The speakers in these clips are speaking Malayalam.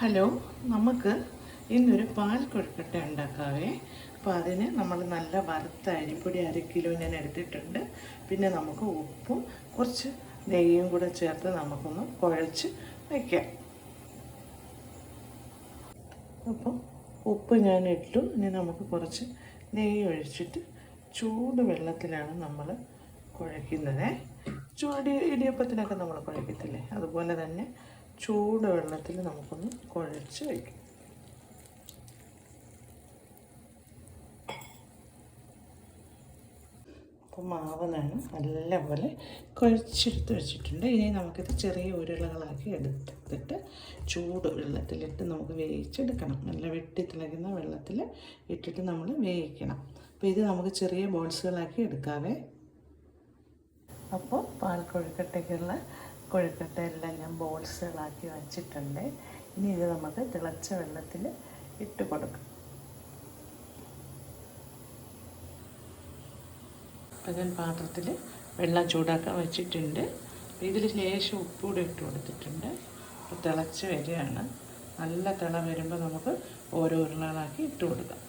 ഹലോ, നമുക്ക് ഇന്നൊരു പാൽ കൊഴുക്കട്ട ഉണ്ടാക്കാവേ. അപ്പോൾ അതിന് നമ്മൾ നല്ല വറുത്ത അരിപ്പൊടി 1 കിലോ ഞാൻ എടുത്തിട്ടുണ്ട്. പിന്നെ നമുക്ക് ഉപ്പും കുറച്ച് നെയ്യും കൂടെ ചേർത്ത് നമുക്കൊന്ന് കുഴച്ച് വയ്ക്കാം. അപ്പം ഉപ്പ് ഞാൻ ഇട്ടു. ഇനി നമുക്ക് കുറച്ച് നെയ്യ് ഒഴിച്ചിട്ട് ചൂട് വെള്ളത്തിലാണ് നമ്മൾ കുഴയ്ക്കുന്നത്. ഇടിയപ്പത്തിനൊക്കെ നമ്മൾ കുഴക്കത്തില്ലേ, അതുപോലെ തന്നെ ചൂട് വെള്ളത്തിൽ നമുക്കൊന്ന് കുഴച്ച് വയ്ക്കാം. അപ്പോൾ മാവ് നല്ലപോലെ കുഴച്ചെടുത്ത് വെച്ചിട്ടുണ്ട്. ഇനി നമുക്കിത് ചെറിയ ഉരുളകളാക്കി എടുത്തിട്ട് ചൂട് വെള്ളത്തിലിട്ട് നമുക്ക് വേവിച്ചെടുക്കണം. നല്ല വെട്ടി തിളയ്ക്കുന്ന വെള്ളത്തിൽ ഇട്ടിട്ട് നമ്മൾ വേവിക്കണം. അപ്പോൾ ഇത് നമുക്ക് ചെറിയ ബോൾസുകളാക്കി എടുക്കാവേ. അപ്പോൾ പാൽ കൊഴുക്കട്ടയ്ക്കുള്ള കൊഴുക്കട്ടയെല്ലാം ഞാൻ ബോൾസുകളാക്കി വച്ചിട്ടുണ്ട്. ഇനി ഇത് നമുക്ക് തിളച്ച വെള്ളത്തിൽ ഇട്ട് കൊടുക്കാം. അപ്പം ഞാൻ പാത്രത്തിൽ വെള്ളം ചൂടാക്കാൻ വെച്ചിട്ടുണ്ട്. ഇതിൽ ലേശം ഉപ്പ് കൂടെ ഇട്ട് കൊടുത്തിട്ടുണ്ട്. അപ്പോൾ തിളച്ച് വരികയാണ്. നല്ല തിള വരുമ്പോൾ നമുക്ക് ഓരോ ഉരുളകളാക്കി ഇട്ട് കൊടുക്കാം.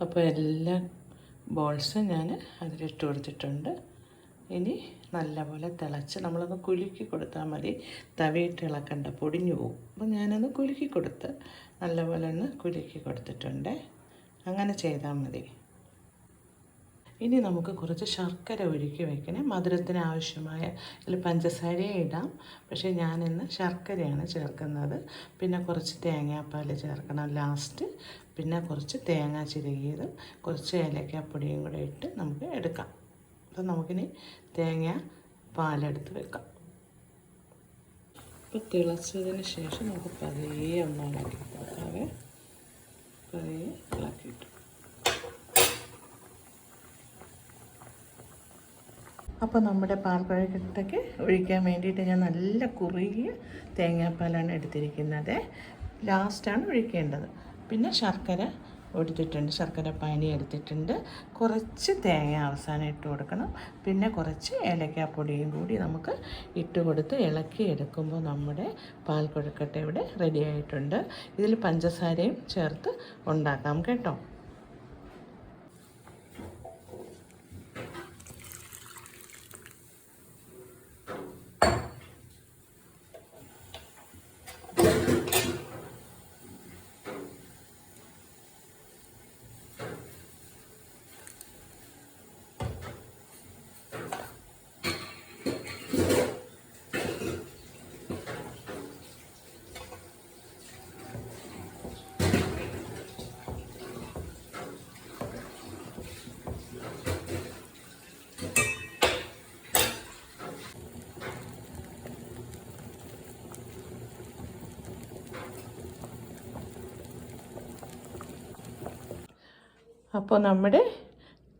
അപ്പോൾ എല്ലാ ബോൾസും ഞാൻ അതിലിട്ട് കൊടുത്തിട്ടുണ്ട്. ഇനി നല്ലപോലെ തിളച്ച് നമ്മളൊന്ന് കുലുക്കി കൊടുത്താൽ മതി. തവിയിട്ട് ഇളക്കണ്ട, പൊടിഞ്ഞു പോകും. അപ്പോൾ ഞാനൊന്ന് കുലുക്കി കൊടുത്ത് നല്ലപോലെ ഒന്ന് കുലുക്കി കൊടുത്തിട്ടുണ്ട്. അങ്ങനെ ചെയ്താൽ മതി. ഇനി നമുക്ക് കുറച്ച് ശർക്കര ഉരുക്കി വയ്ക്കണം. മധുരത്തിന് ആവശ്യമായ ഇതിൽ പഞ്ചസാരയും ഇടാം, പക്ഷേ ഞാനിന്ന് ശർക്കരയാണ് ചേർക്കുന്നത്. പിന്നെ കുറച്ച് തേങ്ങാപ്പാൽ ചേർക്കണം ലാസ്റ്റ്. പിന്നെ കുറച്ച് തേങ്ങ ചിരകിയതും കുറച്ച് ഏലക്കാപ്പൊടിയും കൂടെ ഇട്ട് നമുക്ക് എടുക്കാം. അപ്പോൾ നമുക്കിനി തേങ്ങ പാലെടുത്ത് വെക്കാം. അപ്പോൾ തിളച്ചതിന് ശേഷം നമുക്ക് പതിയെ ഒന്ന് ഇളക്കി കൊടുക്കാവേ. പതിയെ ഇളക്കിയിട്ട് അപ്പോൾ നമ്മുടെ പാൽ കൊഴുക്കട്ടയ്ക്ക് ഒഴിക്കാൻ വേണ്ടിയിട്ട് ഞാൻ നല്ല കുറുകിയ തേങ്ങാപ്പാലാണ് എടുത്തിരിക്കുന്നത്. ലാസ്റ്റാണ് ഒഴിക്കേണ്ടത്. പിന്നെ ശർക്കര എടുത്തിട്ടുണ്ട്, ശർക്കര പാനി എടുത്തിട്ടുണ്ട്. കുറച്ച് തേങ്ങ അവസാനം ഇട്ട് കൊടുക്കണം. പിന്നെ കുറച്ച് ഏലക്കാപ്പൊടിയും കൂടി നമുക്ക് ഇട്ട് കൊടുത്ത് ഇളക്കി എടുക്കുമ്പോൾ നമ്മുടെ പാൽ കൊഴുക്കട്ട ഇവിടെ റെഡി ആയിട്ടുണ്ട്. ഇതിൽ പഞ്ചസാരയും ചേർത്ത് ഉണ്ടാക്കാം കേട്ടോ. അപ്പോൾ നമ്മുടെ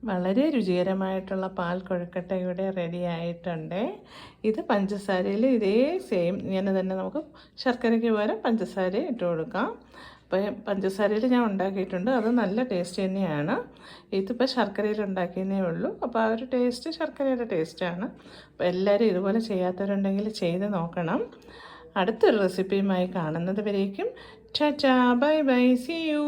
വളരെ രുചികരമായിട്ടുള്ള പാൽ കൊഴുക്കട്ട ഇവിടെ റെഡി ആയിട്ടുണ്ട്. ഇത് പഞ്ചസാരയിൽ ഇതേ സെയിം ഇങ്ങനെ തന്നെ നമുക്ക് ശർക്കരയ്ക്ക് പകരം പഞ്ചസാര ഇട്ട് കൊടുക്കാം. അപ്പോൾ പഞ്ചസാരയിൽ ഞാൻ ഉണ്ടാക്കിയിട്ടുണ്ട്, അത് നല്ല ടേസ്റ്റ് തന്നെയാണ്. ഇതിപ്പോൾ ശർക്കരയിൽ ഉണ്ടാക്കിയതേ ഉള്ളൂ. അപ്പോൾ ആ ഒരു ടേസ്റ്റ് ശർക്കരയുടെ ടേസ്റ്റാണ്. അപ്പോൾ എല്ലാവരും ഇതുപോലെ ചെയ്യാത്തവരുണ്ടെങ്കിൽ ചെയ്ത് നോക്കണം. അടുത്തൊരു റെസിപ്പിയുമായി കാണുന്നത് വരേക്കും tata, bye bye, see U.